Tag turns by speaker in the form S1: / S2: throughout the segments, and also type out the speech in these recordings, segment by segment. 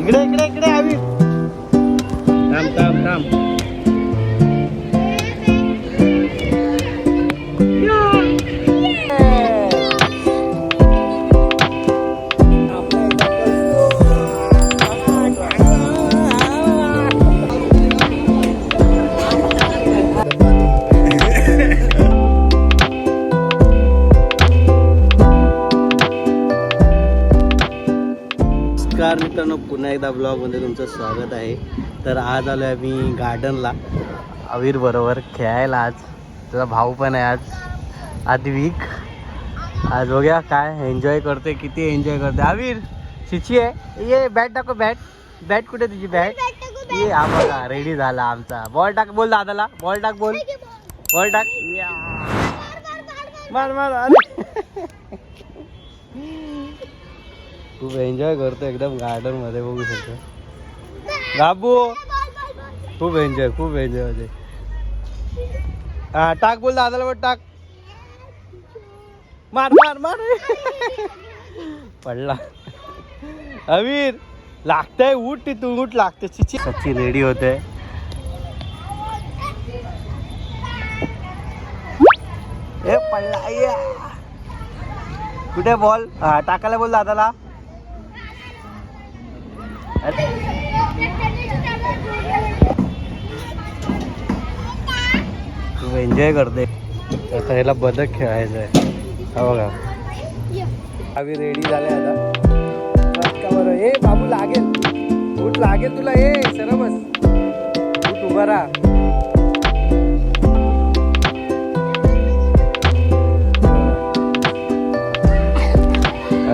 S1: इकडे इकडे इकडे आवी थांब थांब थांब. नमस्कार मित्रांनो, पुन्हा एकदा ब्लॉगमध्ये तुमचं स्वागत आहे. तर आज आलो आहे मी गार्डनला अवीर बरोबर खेळायला. आज त्याचा भाऊ पण आहे. आज आदिविक. आज बघूया काय एन्जॉय करते, किती एन्जॉय करते. अवीर शिची आहे, ये बॅट टाको. बॅट बॅट कुठे तुझी बॅट? ये हा बघा रेडी झाला आमचा. बॉल टाक, बोल दादाला बॉल टाक. बोल बॉल टाक. या मार मार. अरे खूप एन्जॉय करतो एकदम गार्डन मध्ये, बघू शकतो. बाबू खूप एन्जॉय होते. हा टाक, बोल दादाला बोल टाक. मार मार मार. पडला. अवीर लागतंय, उठ तिथून उठ. लागते. सच्ची रेडी होते. ए पडला. कुठे बॉल? हा टाकायला बोल दादाला. तू एन्जॉय करते. आता ह्याला बदक खेळायचं आहे. हा बघा आम्ही रेडी झाले आता. का बरं? ए बाबू लागेल, उठ लागेल तुला. ए सर बस, उठ उभा राहा.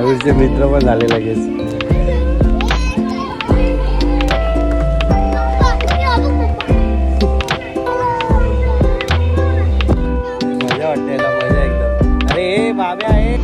S1: अवीरचे मित्र पण झाले लगेच. बाब्या आहे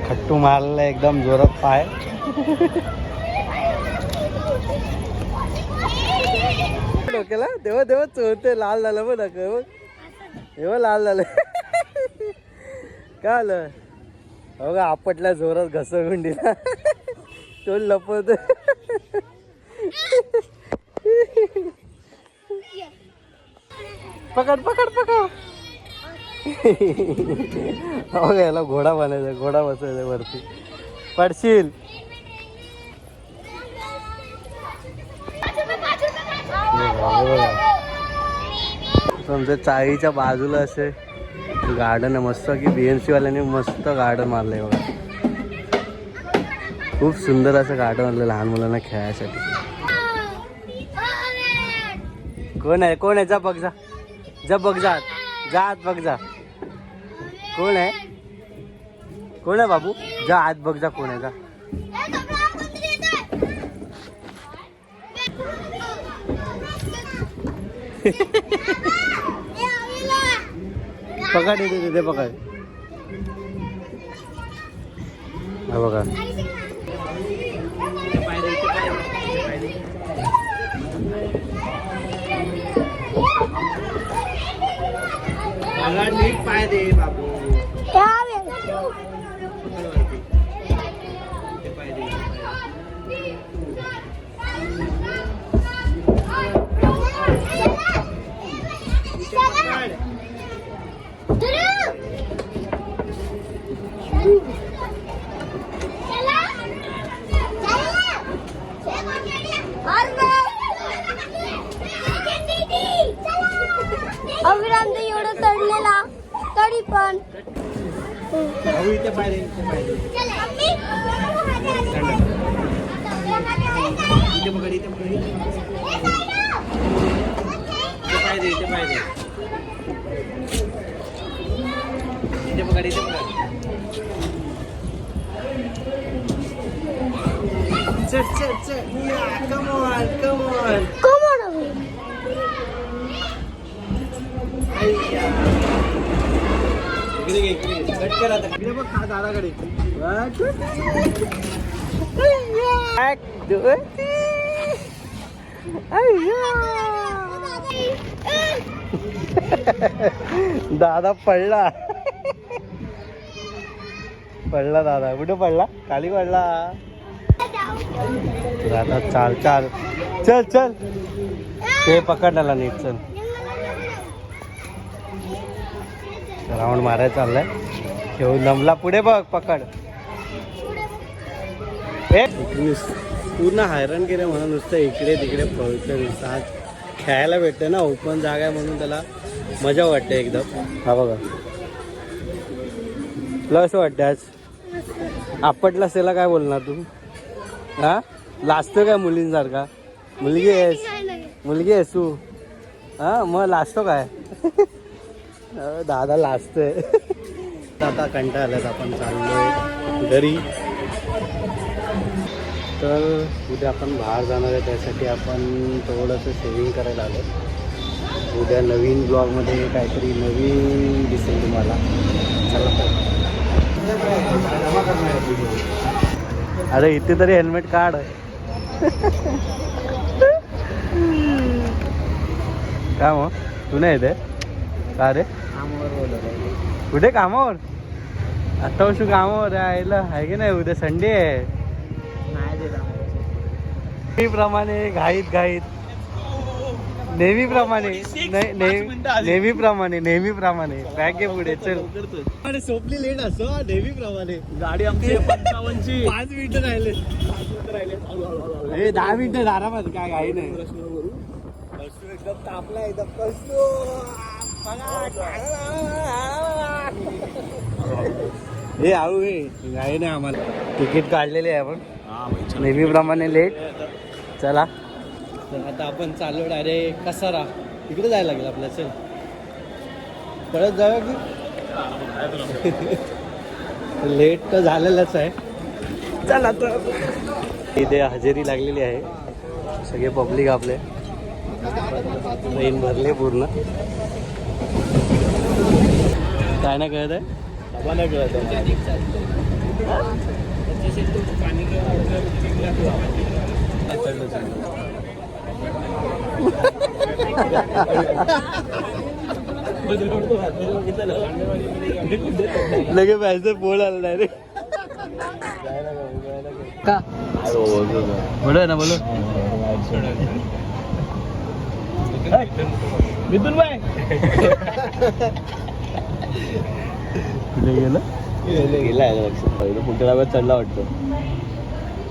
S1: खट्टू मारला एकदम जोरात पाय. डोक्याला देवा देवा चोरते. लाल झालं बघ डोकं, एवढं लाल झालं. काय आलं बघा, आपटल्या जोरात घसरगुंडीला. तो लपवत. पकड पकड पकड. हो याला घोडा बनायचा, घोडा बसायचा वरती. पडशील. समजा चाळीच्या बाजूला असे गार्डन आहे मस्त, की BMC वाल्याने मस्त गार्डन मारलंय बघा. खूप सुंदर असं गार्डन मारलं लहान मुलांना खेळायसाठी. कोण आहे? कोण आहे? जा बघ, जा जा बघ, जा आत बघ, जा. कोण आहे? कोण आहे बाबू? जा आत बघ, जा कोण आहे. जा पकड. येते पकड. हा बघा नीट पाय दे बाबू.
S2: अविराम एवढं चढलेला तरी पण.
S1: इथे पाय दे, इथे पाय दे. इथे पकड, इथे पकड. इथे पाय दे, इथे पाय दे. इथे पकड, इथे पकड. Come on, come on.
S2: Come on, Avir.
S1: इकडे घे, इकडे घे. कट कर आता. इकडे बघ खा दादाकडे. एक, दोन, तीन. दादा पडला. पडला दादा. कुठे पडला? खाली पडला. दादा चाल चाल. चल चल. ते पकडला नीट. चल राऊंड मारायला चाललाय. घेऊन नमला. पुढे बघ. पकड. पूर्ण हैराण केलं म्हणून नुसतं इकडे तिकडे पळतं नुसतं. आज खेळायला भेटतं ना, ओपन जागा आहे म्हणून त्याला मजा वाटते एकदम. हा बघा तुला असं वाटतं आज आपटला त्याला काय बोलणार तू? हा लाजतो काय मुलींसारखा? मुलगी आहेस, मुलगी आहेस तू. हा मग लाजतो काय? दादा लाजतोय. आता कंटाळा आल्यात. आपण चाललोय घरी. तर उद्या आपण बाहेर जाणार आहे, त्यासाठी आपण थोडंसं सेविंग करायला आलो. उद्या नवीन ब्लॉगमध्ये काहीतरी नवीन दिसेल तुम्हाला. चला अरे इथे तरी हेल्मेट काढ. का मग तू नाही येते का रे? कुठे कामावर? आता वर्षी कामावर यायला आहे की नाही? उद्या संडे आहे. नेहमीप्रमाणे घाईत घाईत नेहमीप्रमाणे नेहमीप्रमाणे बॅग घे पुढे. चल अरे सोपली लेट असो. नेहमीप्रमाणे गाडी आमची 55ची 5 मिनिटं राहिले. 10 मिनिटं आरामात. काय घाई नाही. एकदम तापला. एकदम कसतो हे आऊ. हे घाई नाही आम्हाला. तिकीट काढलेले आहे आपण नेहमीप्रमाणे लेट. चला तर आता आपण चाललो डायरेक्ट कसारा. तिकडे जायला लागेल आपल्याला. चल परत जाऊया की लेट तर झालेलंच आहे. चला तर इथे हजेरी लागलेली आहे. सगळे पब्लिक आपले ट्रेन भरले पूर्ण. काय नाही कळत आहे. नाही कळत लगे पैसे बोल आला रे. का बोलो ना बोलो. मिथुन भाई कुठे गेलं? गेला पुढच्या डाब्यात चढला वाटतं.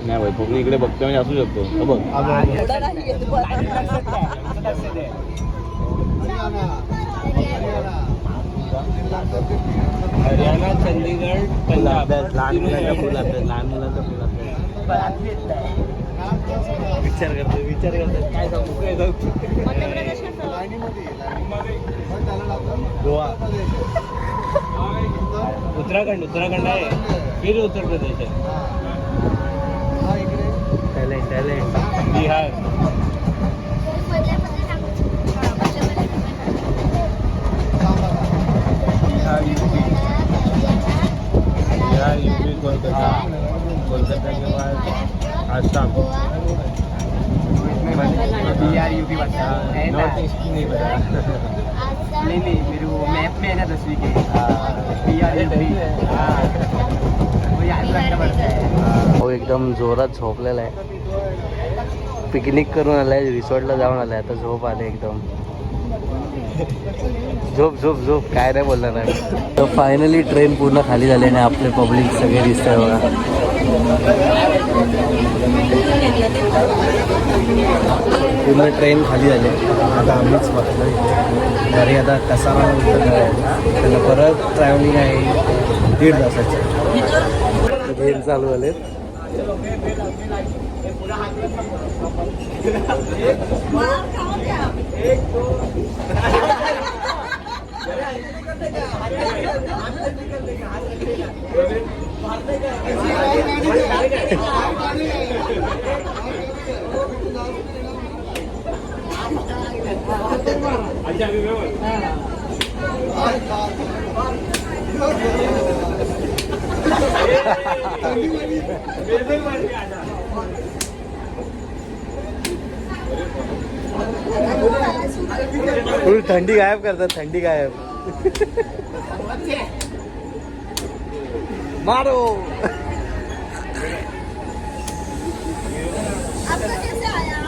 S1: नाही भाई कोकणी इकडे बघतो म्हणजे असू शकतो. बघ हरियाणा, चंदीगड, पंजाब. लहान मुलांचा फुल अभ्यास. लहान मुलांचा फुल अभ्यास. विचार करतो काय सांगू काय सांगू. गोवा, उत्तराखंड आहे. फिर उत्तर प्रदेश आहे. टॅलेंट बिहार. यूपी, कोलकाता के बाद Assam. Bihar UP north east नहीं पता. नहीं मेरे को मैप में है ना 10वीं के. बिहार यूपी याद रखना पड़ता है. हो एकदम जोरात झोपलेला आहे. पिकनिक करून आलाय, रिसॉर्टला जाऊन आलाय. आता झोप आले एकदम. झोप काय नाही बोलणार नाही. तर फायनली ट्रेन पूर्ण खाली झाली आणि आपले पब्लिक सगळे दिसत आहे बघा. पूर्ण ट्रेन खाली झाली. आता आम्हीच बघतोय घरी. आता कसारा त्यांना परत ट्रॅव्हलिंग आहे 1.5 तासाची. ट्रेन चालू झाले. फुल थंडी गायब करतात, थंडी गायब. मारो.
S2: आपका कैसे आया?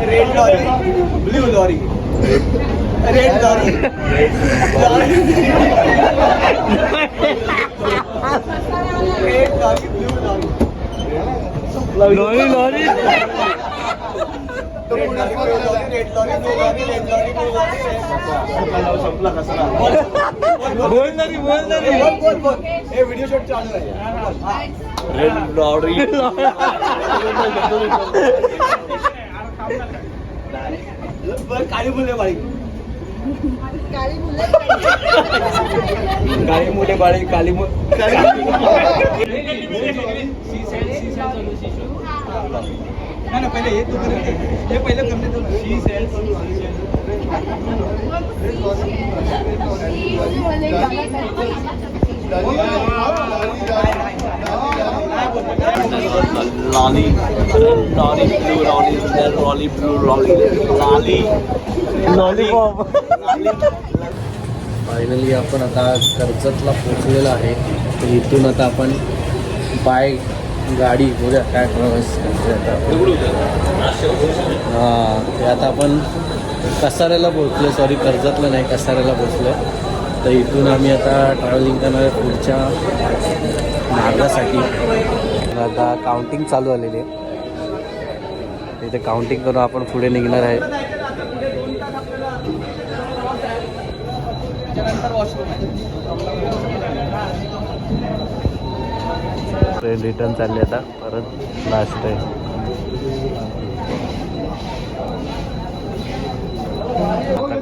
S3: Red lorry, blue lorry, red lorry, red lorry, blue lorry,
S1: lorry lorry.
S3: Red lorry, blue lorry, red lorry, blue lorry, red lorry, blue lorry. संपला कसा?
S1: बोल ना रे, बोल ना रे.
S3: बोल. हे व्हिडिओ शूट चालू आहे.
S1: Red lorry.
S3: बर काळी मुले बाळी,
S2: काली मुलं
S3: काळी मुले बाळी, काळी नाही ना, पहिले हे तू कर, हे पहिलं करणे तू.
S1: Lolly lorry blue lolly, lolly blue lolly, lolly lollipop. Finally आपण आता कर्जतला पोहोचलेलो आहे. तर इथून आता आपण बाय गाडी बघा काय प्रवास करतोय आता. हां, ते आता आपण कसाऱ्याला पोहोचलो, सॉरी कर्जतला नाही, कसाऱ्याला पोहोचलो. तर इथून आम्ही आता ट्रॅव्हलिंग करणार आहे पुढच्या मार्गासाठी. आता काउंटिंग चालू आलेली आहे, इथे काउंटिंग करून आपण पुढे निघणार आहे. ट्रेन रिटर्न चालली आता परत लास्ट ट्रेन.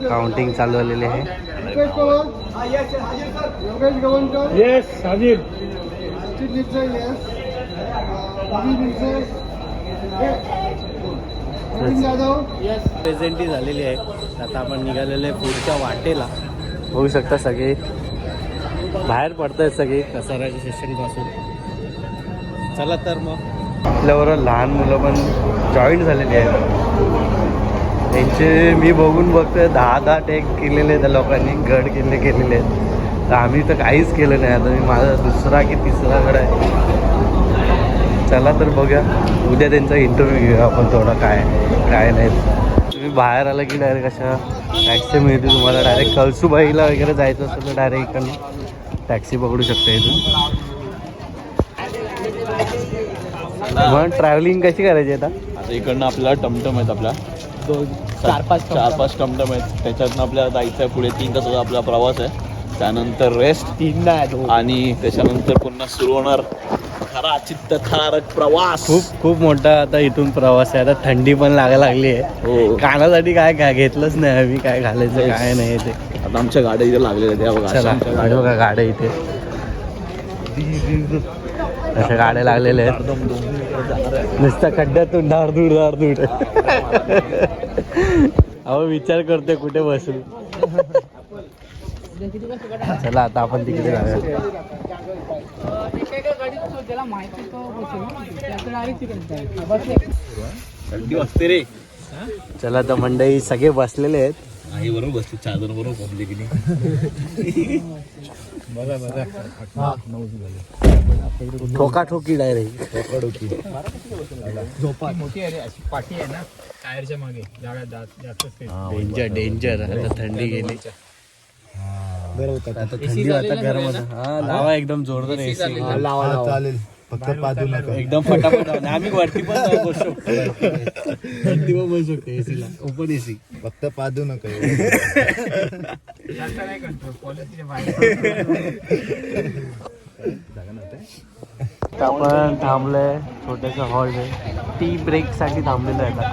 S1: काउंटिंग चालू आलेली आहे.
S4: Yes, Sajid.
S1: प्रेझेंटी झालेली आहे. आता आपण निघालेले आहे पुढच्या वाटेला. होऊ शकता सगळे बाहेर पडत आहेत सगळे कसाऱ्याच्या स्टेशनपासून. चला तर मग आपल्याबरोबर लहान मुलं पण जॉईन झालेली आहेत. त्यांचे मी बघून बघतोय 10 टेक केलेले आहेत त्या लोकांनी, गड किल्ले केलेले आहेत. तर आम्ही तर काहीच केलं नाही. आता मी माझा दुसरा की तिसरा गड आहे. चला तर बघूया, उद्या त्यांचा इंटरव्ह्यू घेऊया आपण थोडा काय काय नाही. तुम्ही बाहेर आला की डायरेक्ट अशा टॅक्सी मिळते तुम्हाला. डायरेक्ट कळसुबाईला वगैरे जायचं असेल तर डायरेक्ट इकडून टॅक्सी पकडू शकता इथून. मग ट्रॅव्हलिंग कशी करायची आता?
S5: आता इकडनं आपल्याला टमटम आहेत, आपल्या 4-5 टमटम आहेत. त्याच्यातनं आपल्याला जायचं आहे पुढे. 3 तासाचा आपला प्रवास आहे. त्यानंतर रेस्ट
S1: 3 नाही
S5: आणि त्याच्यानंतर पुन्हा सुरू होणार खरा चित्तथरारक प्रवास.
S1: खूप मोठा आता इथून प्रवास आहे. आता थंडी पण लागायला लागली आहे.
S5: हो,
S1: कानासाठी काय घेतलंच नाही आम्ही, काय घालायचं काय नाही ते.
S5: आता आमच्या गाड्या इथे लागलेल्या आहेत. बघा
S1: चला
S5: आमच्या गाड्या
S1: बघा गाड्या इथे अशा गाड्या लागलेल्या आहेत. नुसतं खड्ड्यातून धाडधूड. अहो विचार करतोय कुठे बसू. चला आता आपण तिकडे जाऊया.
S5: थंडी वाजते रे.
S1: चला तर मंडळी सगळे बसलेले आहेत.
S5: आई बरोबर बसते, चादर बरोबर कोंबली की नाही.
S1: ठोकाठोकी डायरेक्ट. डेंजर. आता थंडी गेली. आता थंडी आता गरम होतं. हा लावा एकदम जोरदार एसी.
S4: चालेल, फक्त पाजू नका.
S1: एकदम फटाफट. आम्ही वरती पण बसू शकतो, वरती पण बसू शकतो एसीला, ओपन एसी.
S4: फक्त पाजू नका.
S1: आपण थांबलोय छोट्यासा हॉल आहे. टी ब्रेक साठी थांबलेलं आहे आता.